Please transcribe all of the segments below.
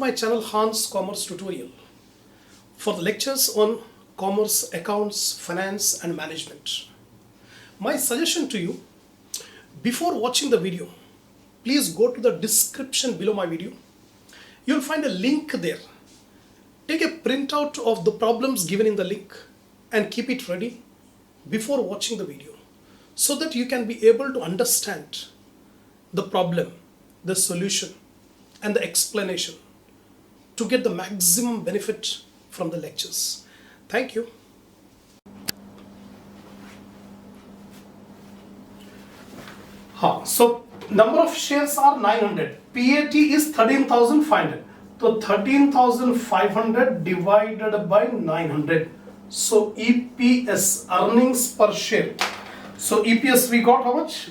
my channel Hans Commerce Tutorial for the lectures on commerce, accounts, finance and management. My suggestion to you, before watching the video, please go to the description below my video. You'll find a link there. Take a printout of the problems given in the link and keep it ready before watching the video so that you can be able to understand the problem, the solution and the explanation to get the maximum benefit from the lectures. Thank you. So number of shares are 900. PAT is 13,500. So 13,500 divided by 900. So EPS, earnings per share. So EPS we got how much?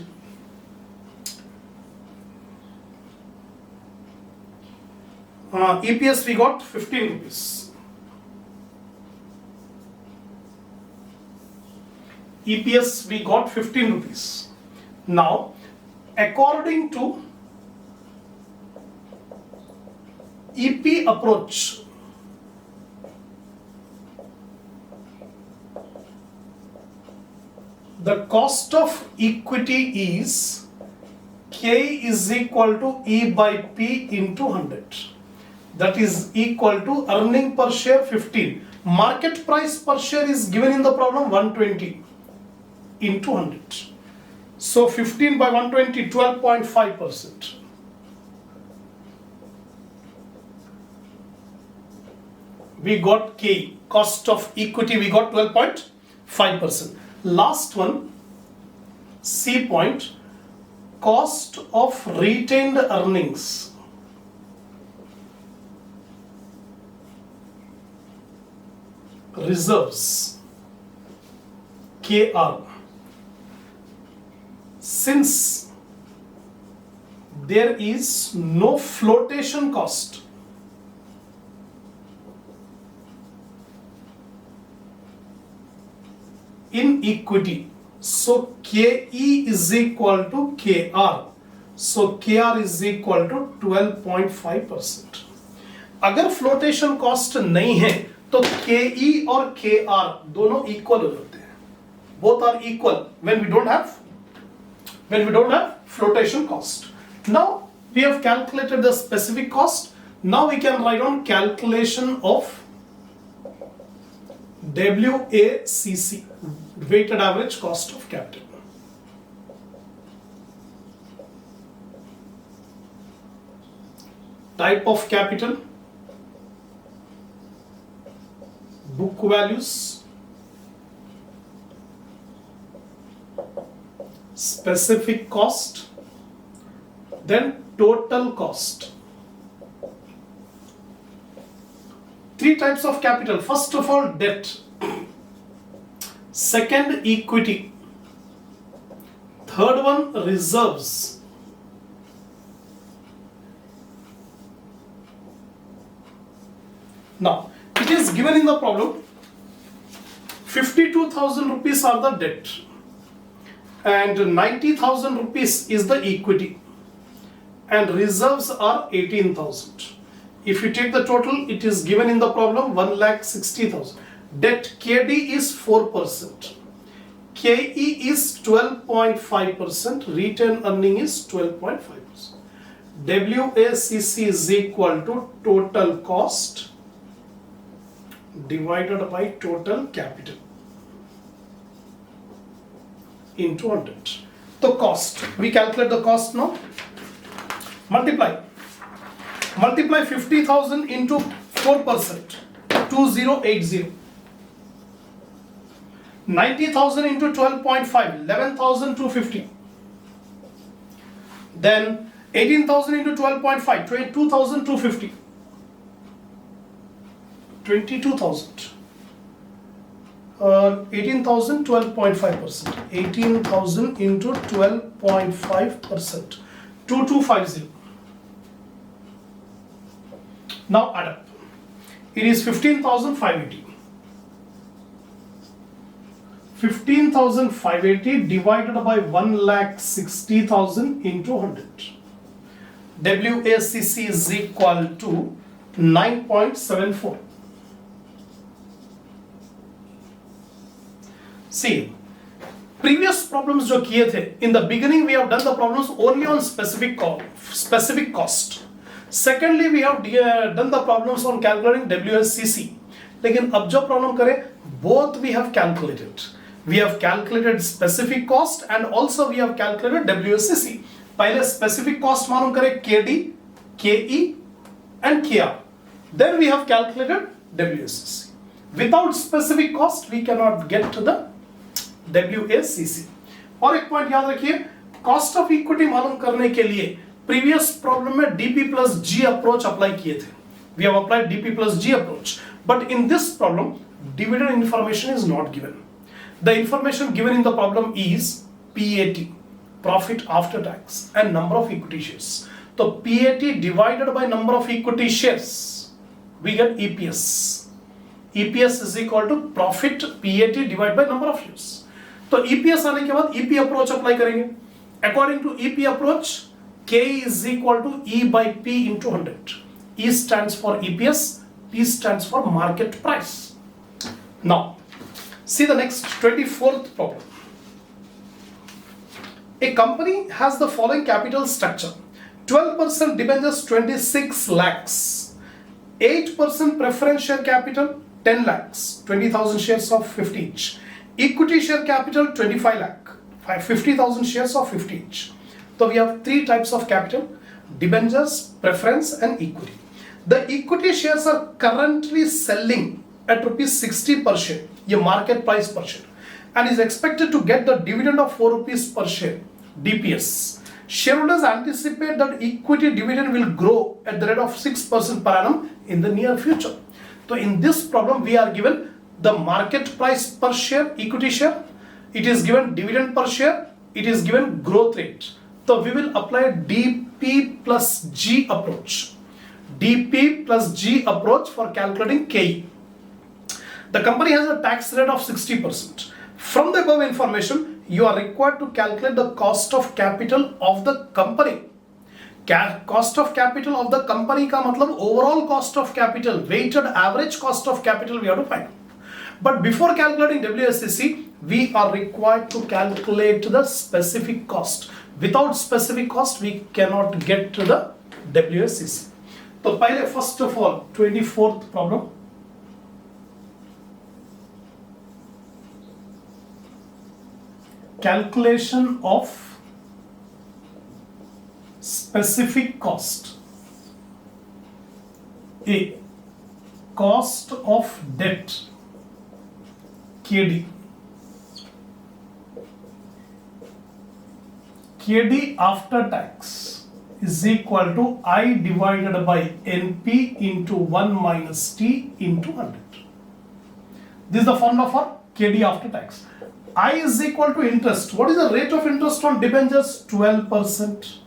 EPS we got 15 rupees. EPS we got 15 rupees. Now, according to EP approach, the cost of equity is K is equal to E by P into 100. That is equal to earning per share 15. Market price per share is given in the problem 120 into 100. So 15 by 120, 12.5%. We got K, cost of equity, we got 12.5%. Last one, C point, cost of retained earnings. Reserves, KR. Since there is no flotation cost, in equity, so KE is equal to KR. So KR is equal to 12.5%. अगर flotation cost नहीं है तो KE और KR दोनों equal होते हैं. Both are equal when we don't have flotation cost. Now we have calculated the specific cost. Now we can write on calculation of WACC, weighted average cost of capital. Type of capital, book values, specific cost, then total cost. Three types of capital. First of all, debt. Second, equity. Third one, reserves. Now, it is given in the problem 52,000 rupees are the debt and 90,000 rupees is the equity and reserves are 18,000. If you take the total, it is given in the problem 1,60,000. Debt KD is 4%, KE is 12.5%, retained earning is 12.5%. WACC is equal to total cost divided by total capital into 100. The cost, we calculate the cost now. Multiply 50,000 into 4%, 2080. 90,000 into 12.5, 11,250. Then 18,000 into 12.5, 22,250. 22,000. 18,000, 12.5%. 18,000 into 12.5%. 2250. Now add up. It is 15,580. 15,580 divided by 1,60,000 into 100. WACC is equal to 9.74. See, previous problems जो किए थे, in the beginning we have done the problems only on specific cost. Secondly, we have done the problems on calculating WACC. लेकिन अब जो problem करें, both we have calculated. We have calculated specific cost and also we have calculated WACC. पहले specific cost मालूम करें KD, KE and KR. Then we have calculated WACC. Without specific cost, we cannot get to the WACC. और एक point याद रखिए, cost of equity मालूम करने के लिए प्रीवियस प्रॉब्लम में DP plus G approach apply किए थे. We have applied DP plus G approach. But in this problem, dividend information is not given. The information given in the problem is PAT, profit after tax, and number of equity shares. So PAT divided by number of equity shares, we get EPS. EPS is equal to profit PAT divided by number of shares. तो EPS आने के बाद EP approach apply करेंगे. According to EP approach, K is equal to E by P into 100. E stands for EPS, P stands for market price. Now, see the next 24th problem. A company has the following capital structure: 12% debentures 26 lakhs, 8% preference share capital 10 lakhs, 20,000 shares of 50 each. Equity share capital 25 lakh, 50,000 shares of 50 each. So we have three types of capital: debentures, preference and equity. The equity shares are currently selling at rupees 60 per share, ये market price per share, and is expected to get the dividend of 4 rupees per share, DPS. Shareholders anticipate that equity dividend will grow at the rate of 6% per annum in the near future. So in this problem we are given the market price per share, equity share, it is given dividend per share, it is given growth rate. So we will apply DP plus G approach. DP plus G approach for calculating KE. The company has a tax rate of 60%. From the above information, you are required to calculate the cost of capital of the company. Cost of capital of the company का मतलब overall cost of capital, weighted average cost of capital we have to find. But before calculating WACC, we are required to calculate the specific cost. Without specific cost, we cannot get to the WACC. So, first of all, 24th problem. Calculation of specific cost. A. Cost of debt, KD. KD after tax is equal to I divided by NP into 1 minus T into 100. This is the formula for KD after tax. I is equal to interest. What is the rate of interest on debentures? 12%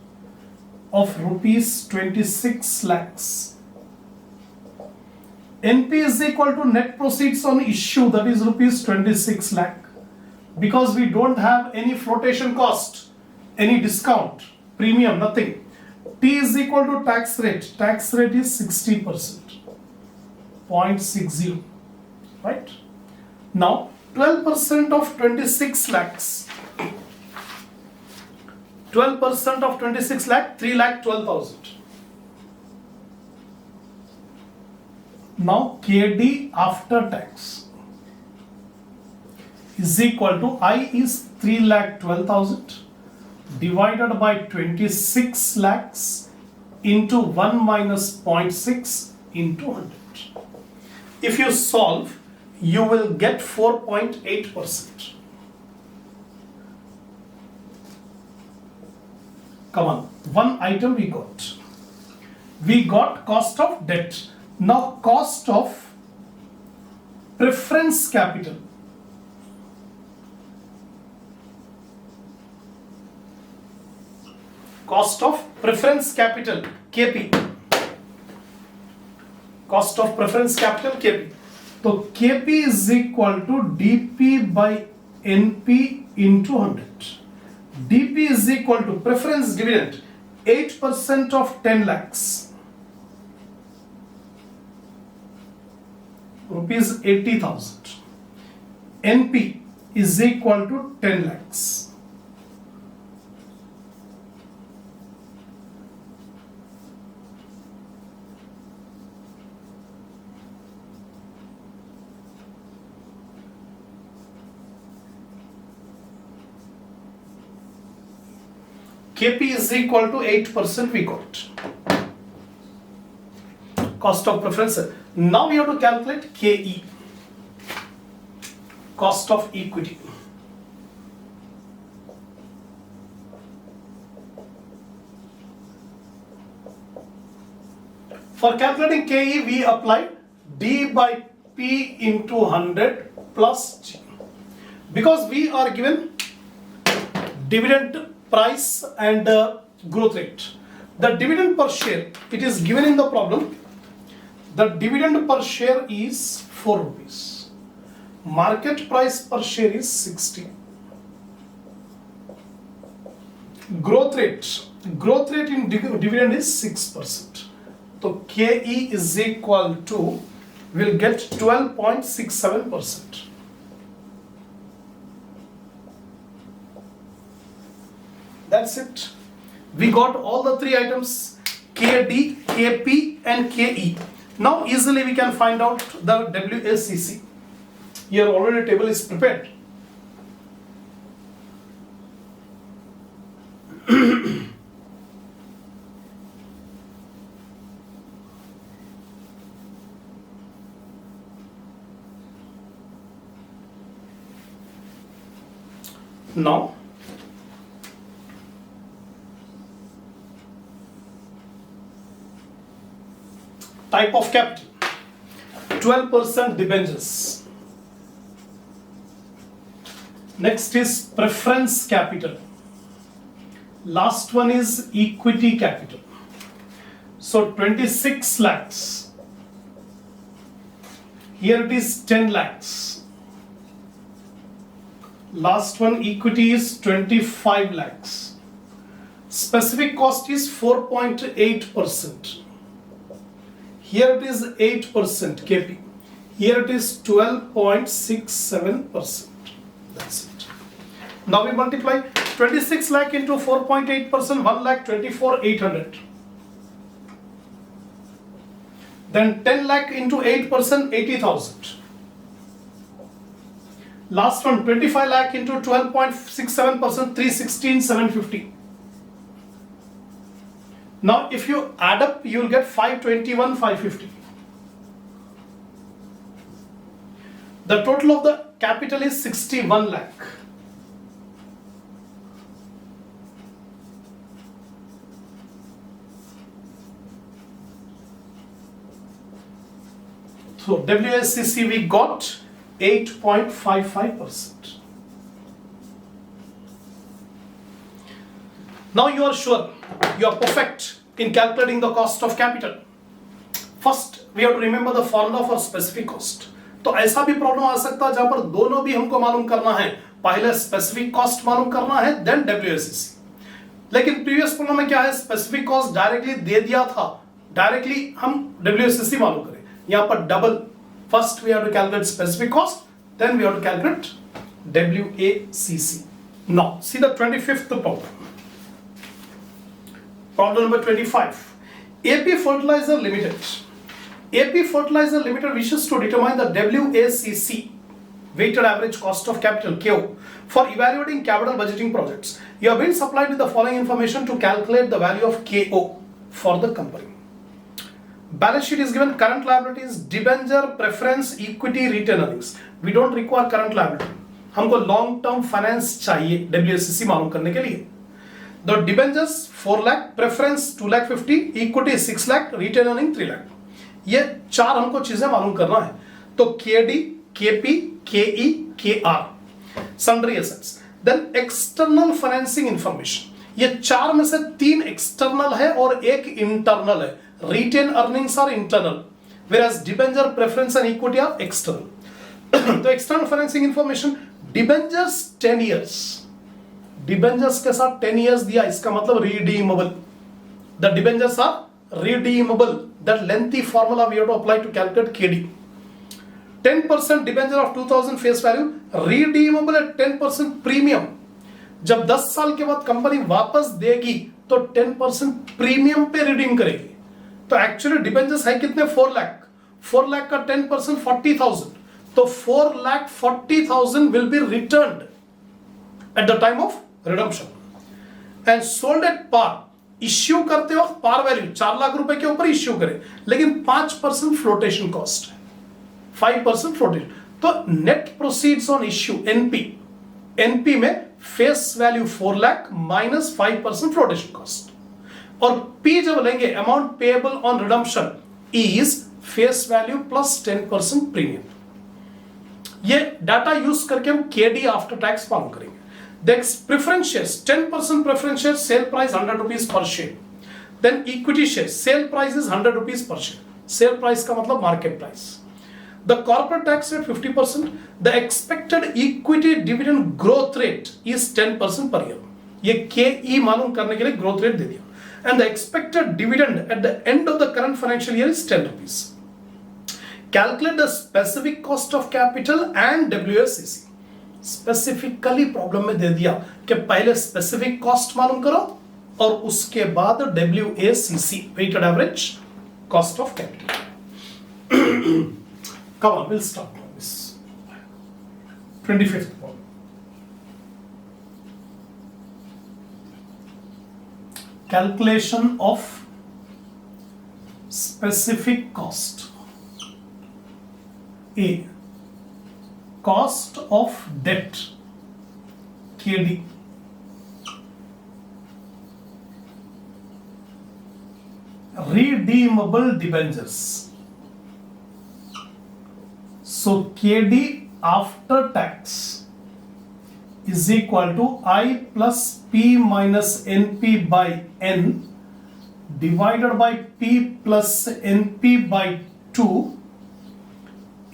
of rupees 26 lakhs. NP is equal to net proceeds on issue, that is rupees 26 lakh. Because we don't have any flotation cost, any discount, premium, nothing. T is equal to tax rate. Tax rate is 60%, 0.60, right? Now 12% of 26 lakhs. 12% of 26 lakh, 3,12,000. Now KD after tax is equal to I is 3,12,000 divided by 26 lakhs into 1 minus 0.6 into 100. If you solve, you will get 4.8%. Come on, one item we got. We got cost of debt. Now cost of preference capital. Cost of preference capital, KP. Cost of preference capital, KP. So KP is equal to DP by NP into 100. DP is equal to preference dividend, 8% of 10 lakhs. rupees 80,000. NP is equal to 10 lakhs. KP is equal to 8% we got. Cost of preference. Now we have to calculate KE. Cost of equity. For calculating KE, we apply D by P into 100 plus G. Because we are given dividend price and growth rate. The dividend per share, it is given in the problem. The dividend per share is 4 rupees. Market price per share is 60. Growth rate in dividend is 6%. So KE is equal to, we'll get 12.67%. That's it. We got all the three items, KD, KP and KE. Now easily we can find out the WACC. Here already table is prepared. Now type of capital, 12% debentures. Next is preference capital. Last one is equity capital. So 26 lakhs. Here it is 10 lakhs. Last one equity is 25 lakhs. Specific cost is 4.8%. Here it is 8% KP. Here it is 12.67%. That's it. Now we multiply 26 lakh into 4.8%, 1 lakh 24,800. Then 10 lakh into 8%, 80,000. Last one 25 lakh into 12.67%, 316,750. Now if you add up, you will get 521,550. The total of the capital is 61 lakh. So WACC we got 8.55%. Now you are sure, you are perfect in calculating the cost of capital. First, we have to remember the formula for specific cost. तो ऐसा भी problem आ सकता है जहां पर दोनों भी हमको मालूम करना है, पहले स्पेसिफिक कॉस्ट मालूम करना है, देन WACC. लेकिन प्रीवियस प्रॉब्लम में क्या है, स्पेसिफिक कॉस्ट डायरेक्टली दे दिया था, डायरेक्टली हम WACC मालूम करें. यहाँ पर double, first we have to calculate specific cost, then we have to calculate WACC. Now see the 25th problem. Problem number 25. AP Fertilizer Limited. AP Fertilizer Limited wishes to determine the WACC, weighted average cost of capital (KO), for evaluating capital budgeting projects. You have been supplied with the following information to calculate the value of KO for the company. Balance sheet is given. Current liabilities, debenture, preference, equity, retained earnings. We don't require current liability. हमको long term finance चाहिए WACC मालूम करने के लिए. The debentures 4 lakh, preference 2 lakh 50, equity 6 lakh, retained earning 3 lakh. ये चार हमको चीजें मालूम करना है. तो KD, KP, KE, KR, sundry assets. Then external financing information. ये चार में से 3 external है और 1 internal है. Retained earnings are internal, whereas debenture, preference and equity are external. तो external financing information, debentures 10 years. डिबेंजर्स के साथ 10 years दिया, इसका मतलब redeemable. The debentures are redeemable. That lengthy formula we have to apply to calculate KD. 10% debenture of 2000 face value, redeemable eight 10% premium. जब 10 साल के बाद कंपनी वापस देगी तो 10% प्रीमियम पे रिडीम करेगी। तो एक्चुअली डिबेंचर्स है कितने, 4 लाख। 4 लाख का 10% 40,000, तो 4,40,000 will be returned at the time of redemption and sold at par. Issue करते वक्त पार वैल्यू 4 लाख रुपए के ऊपर इश्यू करे, लेकिन 5% फ्लोटेशन कॉस्ट है, 5% फ्लोटेशन। तो net proceeds on issue NP में face value 4 lakh minus 5% flotation cost, और पी जब लेंगे amount payable on redemption is face value plus 10% premium. ये डाटा यूज करके हम केडी आफ्टर टैक्स मालूम करेंगे। Then preference shares, 10% preference shares, sale price 100 rupees per share. Then equity shares, sale price is 100 rupees per share. Sale price का मतलब market price. The corporate tax rate 50%. The expected equity dividend growth rate is 10% per year. ये KE मालूम करने के लिए growth rate दे दिया. And the expected dividend at the end of the current financial year is 10 rupees. Calculate the specific cost of capital and WACC. Specifically problem में दे दिया कि पहले स्पेसिफिक कॉस्ट मालूम करो और उसके बाद WACC, weighted average cost of capital. Come on, will start now this 25th problem. Calculation of specific cost. A, cost of debt KD, redeemable debentures, so KD after tax is equal to I plus P minus NP by N divided by P plus NP by 2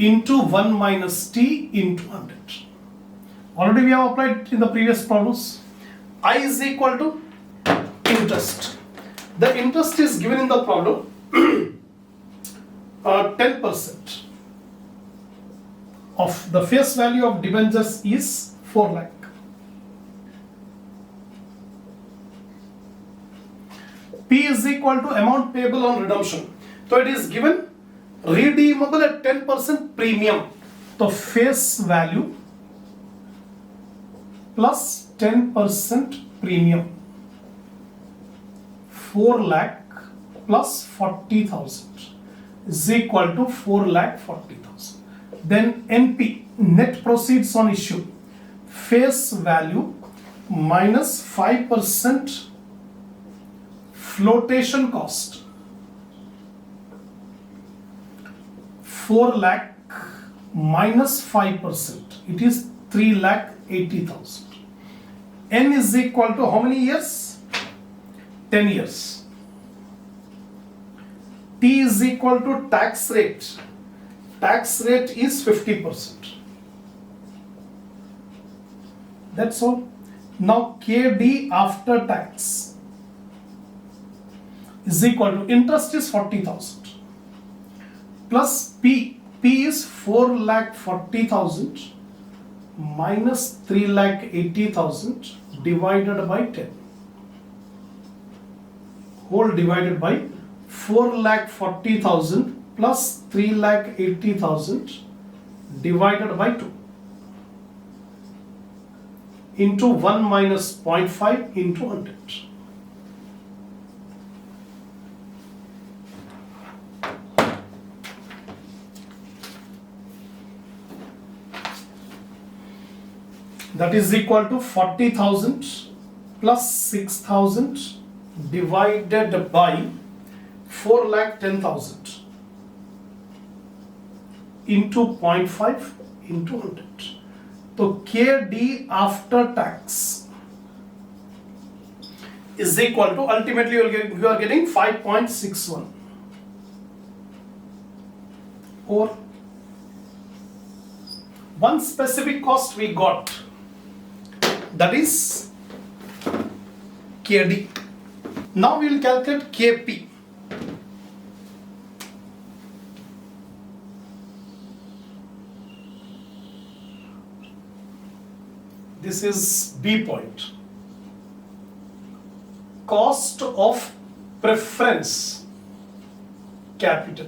into 1 minus T into 100. Already we have applied in the previous problems. I is equal to interest. The interest is given in the problem 10% of the face value of debentures is 4 lakh. P is equal to amount payable on redemption. So it is given redeemable at 10% premium, तो face value plus 10% premium 4 lakh plus 40,000 is equal to 4 lakh 40,000. Then NP, net proceeds on issue, face value minus 5% flotation cost 4 lakh minus 5%, it is 3 lakh 80,000. N is equal to how many years? 10 years. T is equal to tax rate. Tax rate is 50%. That's all. Now KD after tax is equal to interest is 40,000. Plus P is 4 lakh 40,000 minus 3 lakh 80,000 divided by 10, whole divided by 4 lakh 40,000 plus 3 lakh 80,000 divided by 2 into 1 minus 0.5 into 100. That is equal to 40,000 plus 6,000 divided by 4 lakh 10,000 into 0.5 into 100. So KD after tax is equal to, ultimately you are getting 5.61, or one specific cost we got, that is KD. Now we will calculate KP. This is B point. Cost of preference capital.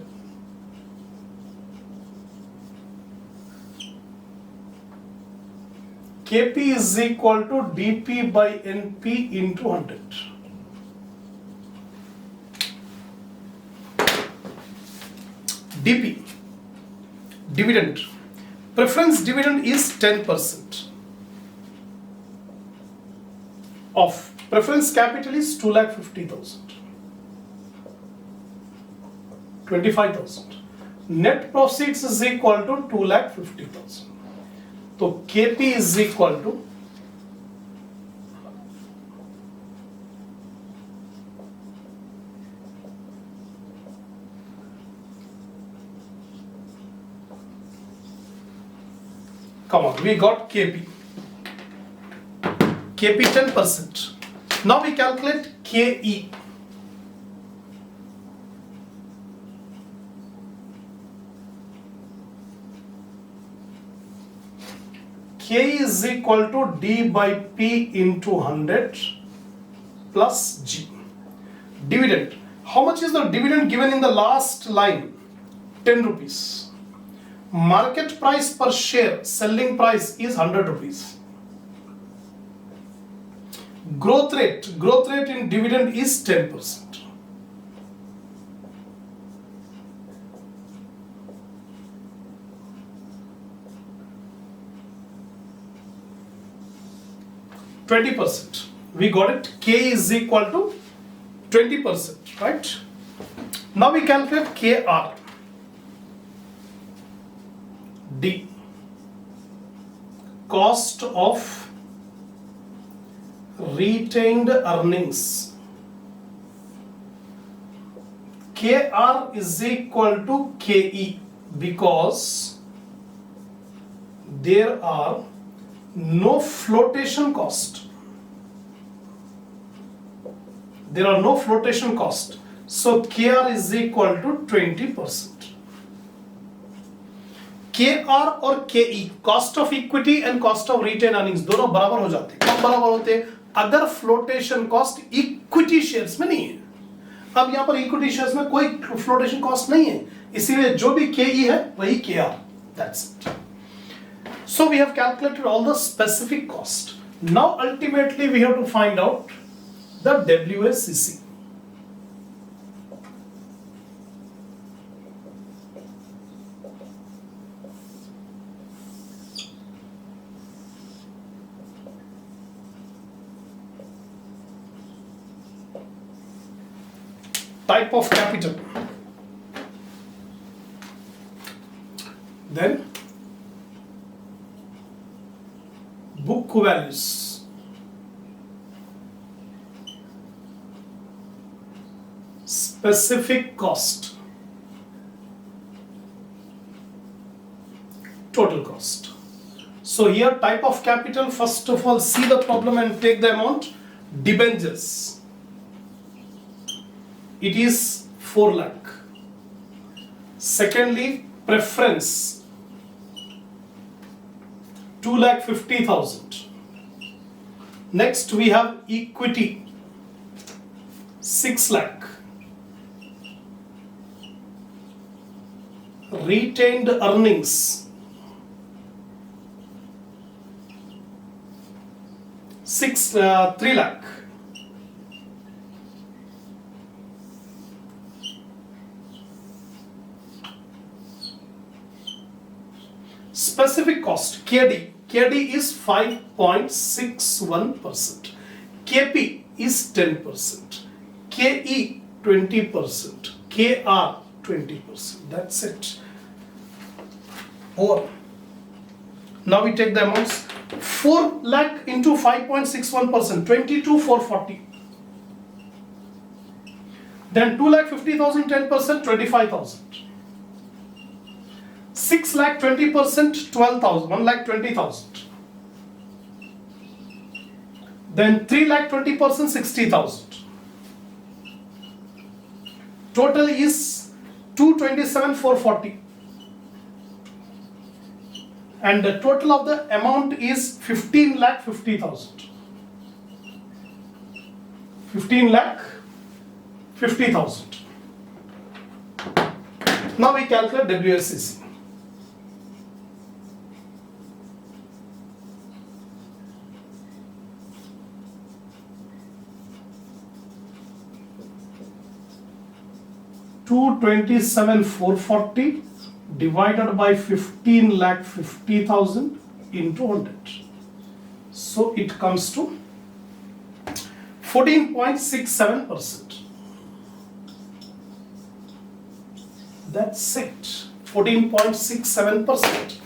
Kp is equal to dp by np into 100. dp, dividend. Preference dividend is 10% of preference capital is 2,50,000. 25,000. Net proceeds is equal to 2,50,000. So Kp is equal to come on, we got Kp. Kp 10%. Now we calculate Ke. K is equal to D by P into 100 plus G. Dividend. How much is the dividend given in the last line? 10 rupees. Market price per share, selling price is 100 rupees. Growth rate in dividend is 10%. %. We got it. K is equal to 20%, right? Now we calculate KR. D. Cost of retained earnings. KR is equal to KE because there are no flotation cost. There are no flotation cost. So KR is equal to 20%. KR और KE, cost of equity and cost of retained earnings दोनों बराबर हो जाते हैं. कब बराबर होते हैं? अगर flotation cost equity shares में नहीं है. अब यहाँ पर equity shares में कोई flotation cost नहीं है. इसीलिए जो भी KE है वही KR. That's it. So we have calculated all the specific cost. Now ultimately we have to find out the WACC. Type of capital. Then book values. Specific cost. Total cost. So here type of capital, first of all see the problem and take the amount. Debentures. It is 4 lakh. Secondly, preference 2,50,000. Next we have equity 6 lakh. Retained earnings 3 lakh. Specific cost KD is 5.61%. KP is 10%. KE 20%. KR 20%. That's it. Or now we take the amounts. 4 lakh into 5.61%, 22,440. Then 2,50,000, 10%, 25,000. 6 lakh 20%, 12,000, 1 lakh 20,000. Then 3 lakh 20%, 60,000. Total is 227,440. and the total of the amount is 15,50,000. 15,50,000. Now we calculate WACC. $227,440 divided by 15,50,000 into 100. So it comes to 14.67%. That's it. 14.67%.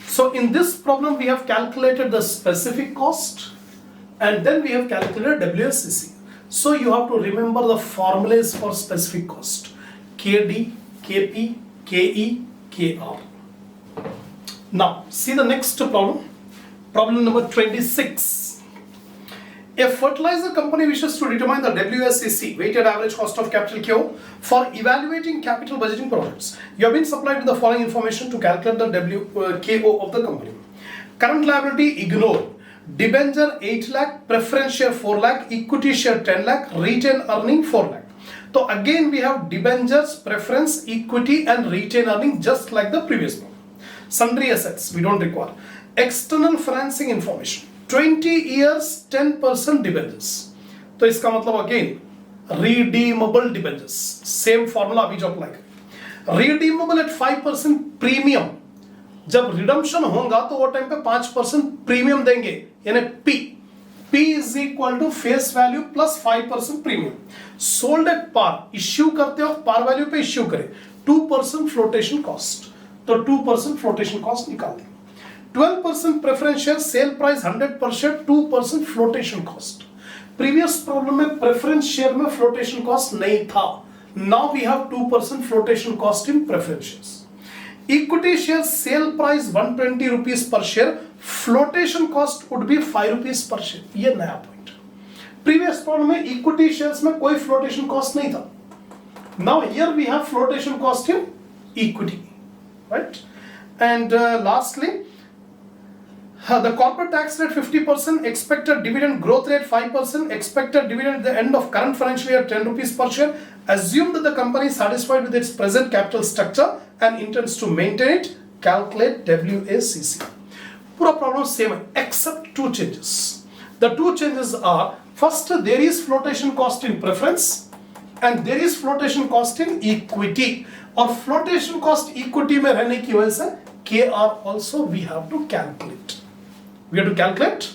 So in this problem we have calculated the specific cost and then we have calculated WACC. So you have to remember the formulas for specific cost: KD, KP, KE, KR. Now see the next problem. Problem number 26. A fertilizer company wishes to determine the WACC, weighted average cost of capital KO, for evaluating capital budgeting projects. You have been supplied with the following information to calculate the KO of the company. Current liability ignored. Debenture 8 lakh, preference share 4 lakh, equity share 10 lakh, retain earning 4 lakh. So again we have debentures, preference, equity and retain earning just like the previous one. Sundry assets we don't require. External financing information. 20 years 10% debentures. तो इसका मतलब again redeemable debentures. Same formula अभी जो apply करें. Redeemable at 5% premium. जब redemption होगा तो वो टाइम पे 5% प्रीमियम देंगे, यानी P is equal to face value plus 5% premium. Sold at par, issue करते हो पार वैल्यू पे इश्यू करें. 2% फ्लोटेशन कॉस्ट, तो 2% फ्लोटेशन कॉस्ट निकाल दें. 12% preference share, sale price 100%, 2% flotation cost. Previous problem में प्रेफरेंस शेयर में फ्लोटेशन कॉस्ट नहीं था. Now we have 2% flotation cost in preference shares. Equity share sale price 120 rupees per share, flotation cost would be 5 rupees per share. ये नया point. Previous problem में equity shares में कोई flotation cost नहीं था. Now here we have flotation cost in equity, right? And lastly, the corporate tax rate 50%, expected dividend growth rate 5%, expected dividend at the end of current financial year 10 rupees per share. Assume that the company is satisfied with its present capital structure and intends to maintain it. Calculate WACC. Pura problem same except two changes. The two changes are, first there is flotation cost in preference and there is flotation cost in equity. Or flotation cost equity में रहने की वजह से KR also we have to calculate. We have to calculate